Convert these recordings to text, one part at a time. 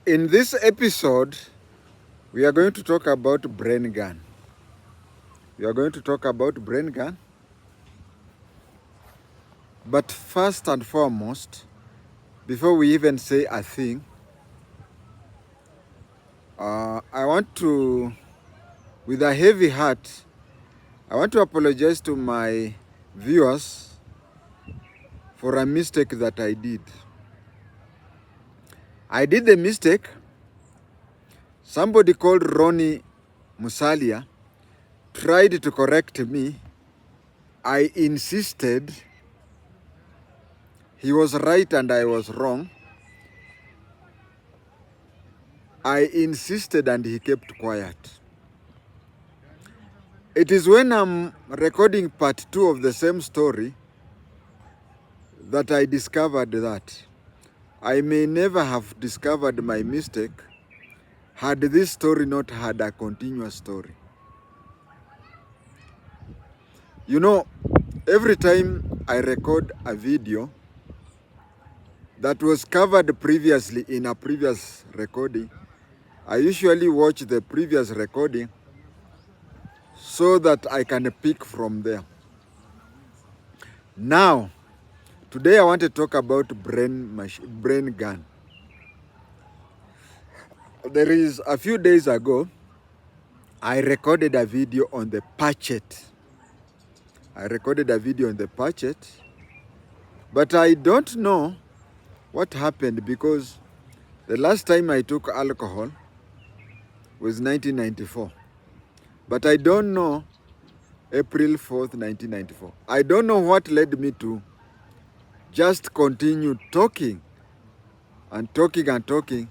In this episode, we are going to talk about BREN GUN. We are going to talk about BREN GUN. But first and foremost, before we even say a thing, I want to, with a heavy heart, I want to apologize to my viewers for a mistake that I did. I did the mistake. Somebody called Ronnie Musalia tried to correct me. I insisted he was right and I was wrong. I insisted and he kept quiet. It is when I'm recording part 2 of the same story that I discovered that I may never have discovered my mistake had this story not had a continuous story. You know, every time I record a video that was covered previously in a previous recording, I usually watch the previous recording so that I can pick from there. Now, today I want to talk about BREN GUN. There is a few days ago, I recorded a video on the patchet. But I don't know what happened because the last time I took alcohol was 1994. But I don't know April 4th, 1994. I don't know what led me to just continue talking and talking and talking.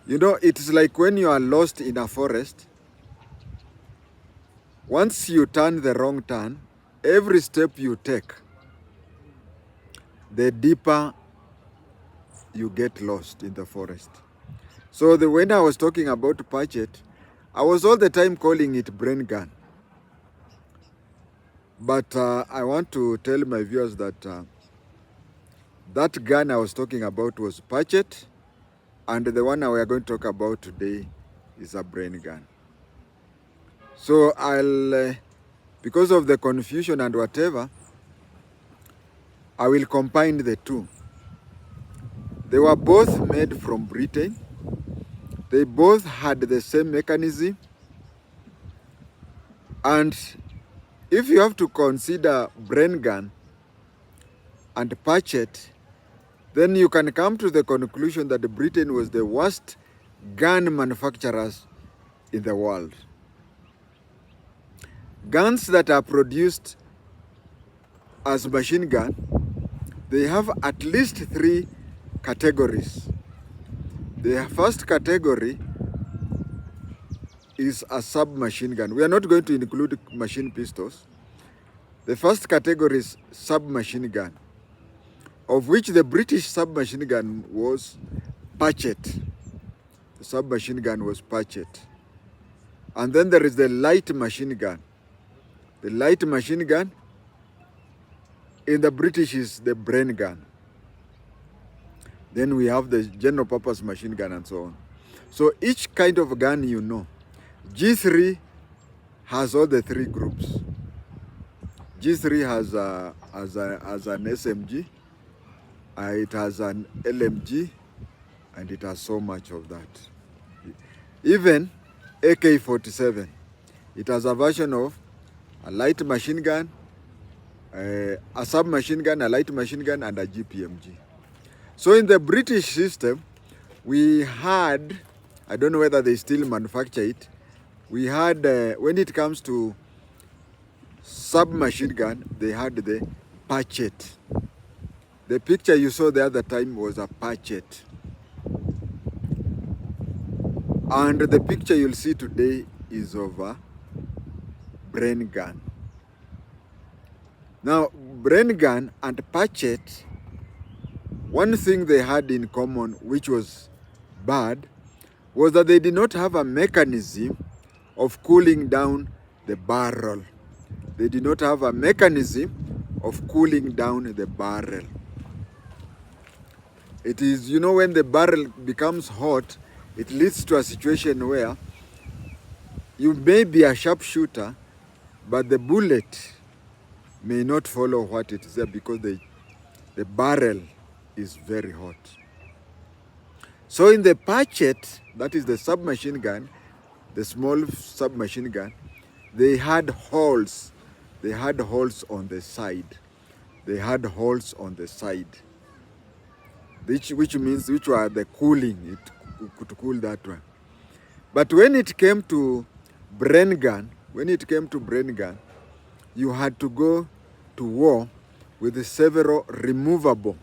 You know, it's like when you are lost in a forest. Once you turn the wrong turn, every step you take, the deeper you get lost in the forest. So when I was talking about patchet, I was all the time calling it BREN GUN. But I want to tell my viewers that that gun I was talking about was patchet, and the one we are going to talk about today is a BREN GUN. So because of the confusion and whatever, I will combine the two. They were both made from Britain. They both had the same mechanism. And if you have to consider BREN GUN and patchet, then you can come to the conclusion that Britain was the worst gun manufacturers in the world. Guns that are produced as machine gun, they have at least 3 categories. The first category is a submachine gun. We are not going to include machine pistols. The first category is submachine gun, of which the British submachine gun was patchet. The submachine gun was patchet. And then there is the light machine gun. The light machine gun in the British is the BREN GUN. Then we have the general purpose machine gun and so on. So each kind of gun you know. G3 has all the 3 groups. G3 has an SMG, it has an LMG, and it has so much of that. Even AK-47, it has a version of a light machine gun, a submachine gun, a light machine gun, and a GPMG. So in the British system, we had, I don't know whether they still manufacture it, we had, when it comes to submachine gun, they had the patchet. The picture you saw the other time was a patchet. And the picture you'll see today is of a BREN GUN. Now, BREN GUN and patchet, one thing they had in common, which was bad, was that they did not have a mechanism of cooling down the barrel. They did not have a mechanism of cooling down the barrel. It is, you know, when the barrel becomes hot, it leads to a situation where you may be a sharpshooter, but the bullet may not follow what it is there because the barrel is very hot. So in the Patchet, that is the submachine gun, the small submachine gun, they had holes. They had holes on the side. They had holes on the side, which means which were the cooling. It could cool that one. But when it came to BREN gun, you had to go to war with several removable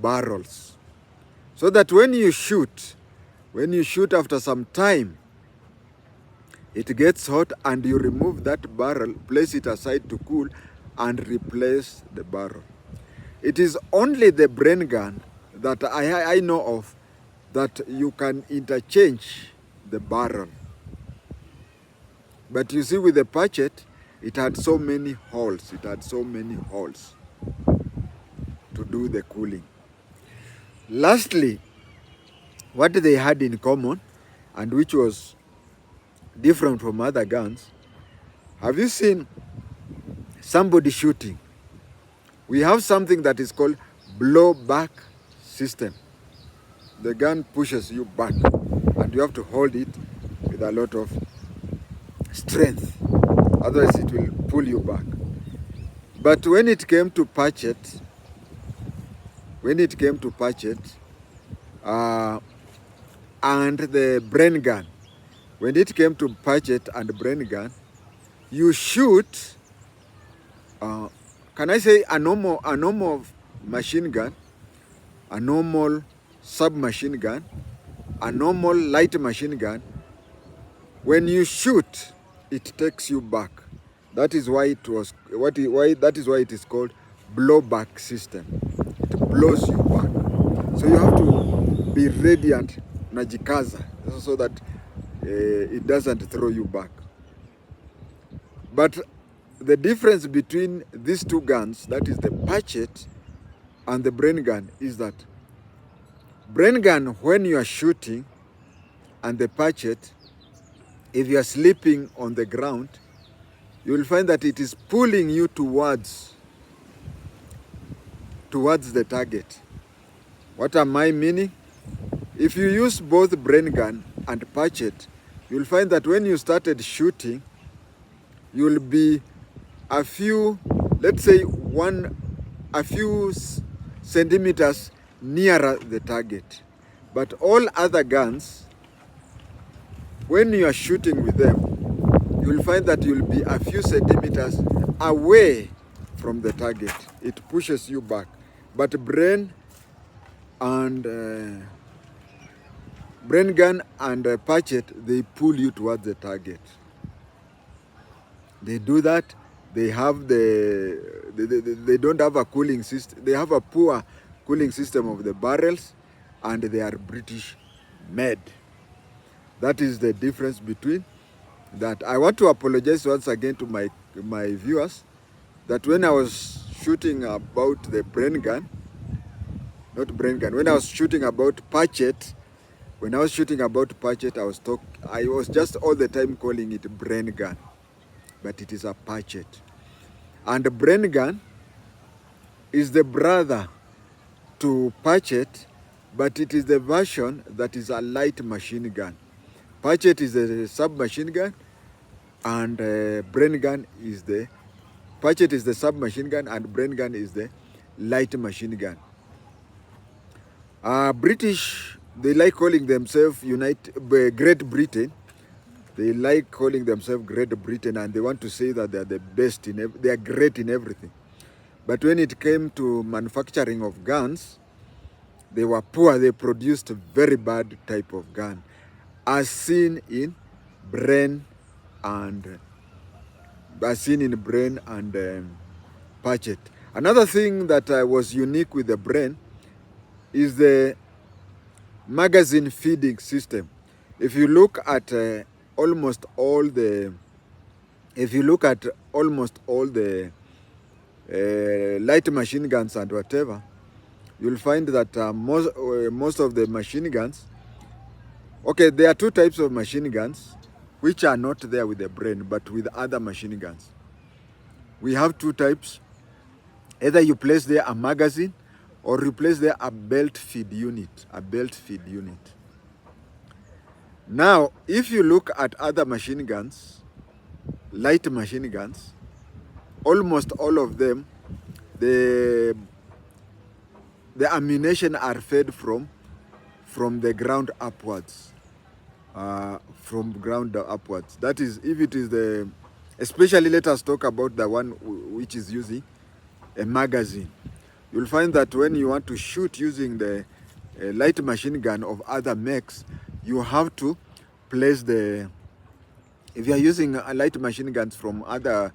barrels, so that when you shoot after some time, it gets hot and you remove that barrel, place it aside to cool, and replace the barrel. It is only the BREN gun that I know of that you can interchange the barrel. But you see, with the Patchet, it had so many holes. It had so many holes to do the cooling. Lastly, what they had in common, and which was different from other guns, have you seen somebody shooting? We have something that is called blowback system. The gun pushes you back and you have to hold it with a lot of strength, otherwise it will pull you back. But when it came to Patchet, and the BREN gun, when it came to Patchet and BREN gun, you shoot, can I say a normal machine gun, a normal submachine gun, a normal light machine gun. When you shoot, it takes you back. That is why it was that is why it is called blowback system. It blows you back. So you have to be ready and najikaza so that it doesn't throw you back. But the difference between these two guns, that is the Patchet and the BREN gun, is that BREN gun, when you are shooting, and the Patchet, if you are sleeping on the ground, you will find that it is pulling you towards the target. What am I meaning? If you use both BREN gun and Patchet, you will find that when you started shooting, you will be a few, let's say a few centimeters nearer the target. But all other guns, when you are shooting with them, you will find that you will be a few centimeters away from the target. It pushes you back. But BREN gun and Patchet, they pull you towards the target. They do that. They have they don't have a cooling system. They have a poor cooling system of the barrels, and they are British made. That is the difference between that. I want to apologize once again to my viewers that when I was shooting about the BREN gun, not BREN gun, when I was shooting about Patchet, I was just all the time calling it BREN gun, but it is a Patchet. And the BREN gun is the brother to Patchet, but it is the version that is a light machine gun. Patchet is a submachine gun, and BREN gun is the Patchet is the submachine gun, and BREN gun is the light machine gun. British, they like calling themselves Great Britain. They like calling themselves Great Britain, and they want to say that they are the best they are great in everything. But when it came to manufacturing of guns, they were poor. They produced a very bad type of gun, as seen in BREN and Patchet. Another thing that was unique with the BREN is the magazine feeding system. If you look at almost all the light machine guns and whatever, you'll find that most of the machine guns, okay, there are two types of machine guns which are not there with the BREN, but with other machine guns. We have two types. Either you place there a magazine or you place there a belt feed unit, Now, if you look at other machine guns, light machine guns, almost all of them, the ammunition are fed from the ground upwards. From ground upwards. That is, if it is the, especially let us talk about the one which is using a magazine. You'll find that when you want to shoot using the light machine gun of other makes, you have to place the, if you are using light machine guns from other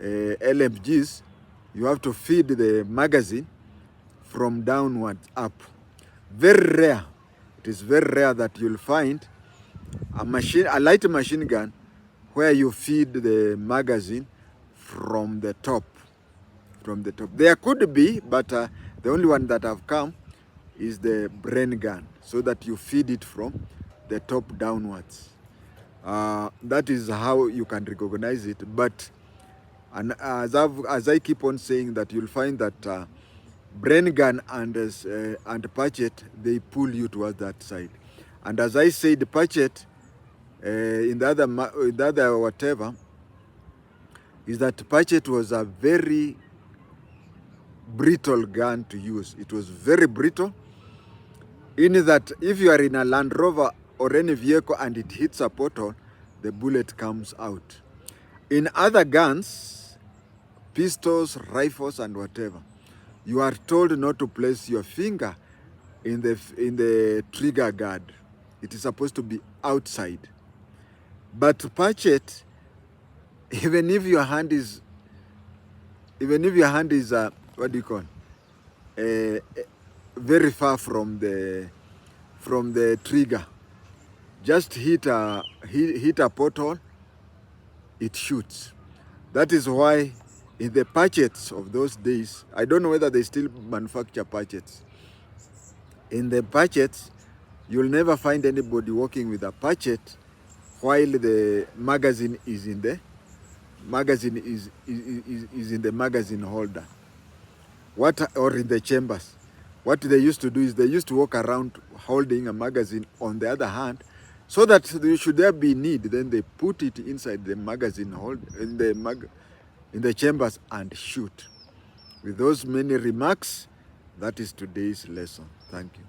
LMGs, you have to feed the magazine from downwards up. Very rare. It is very rare that you'll find a light machine gun where you feed the magazine from the top. There could be, but the only one that have come is the BREN gun, so that you feed it from the top downwards. That is how you can recognize it. But as I keep on saying, that you'll find that BREN gun and patchet, they pull you towards that side. And as I said, the patchet in the other whatever, is that patchet was a very brittle gun to use. It was very brittle, in that if you are in a Land Rover or any vehicle and it hits a portal, the bullet comes out. In other guns, pistols, rifles and whatever, you are told not to place your finger in the trigger guard. It is supposed to be outside. But patchet, even if your hand is what do you call, very far from the trigger, just hit a porthole, it shoots. That is why in the patchets of those days, I don't know whether they still manufacture patchets. In the patchets, you'll never find anybody walking with a patchet while the magazine is in the magazine holder. Or in the chambers. What they used to do is they used to walk around holding a magazine on the other hand, so that should there be need, then they put it inside the magazine in the chambers and shoot. With those many remarks, that is today's lesson. Thank you.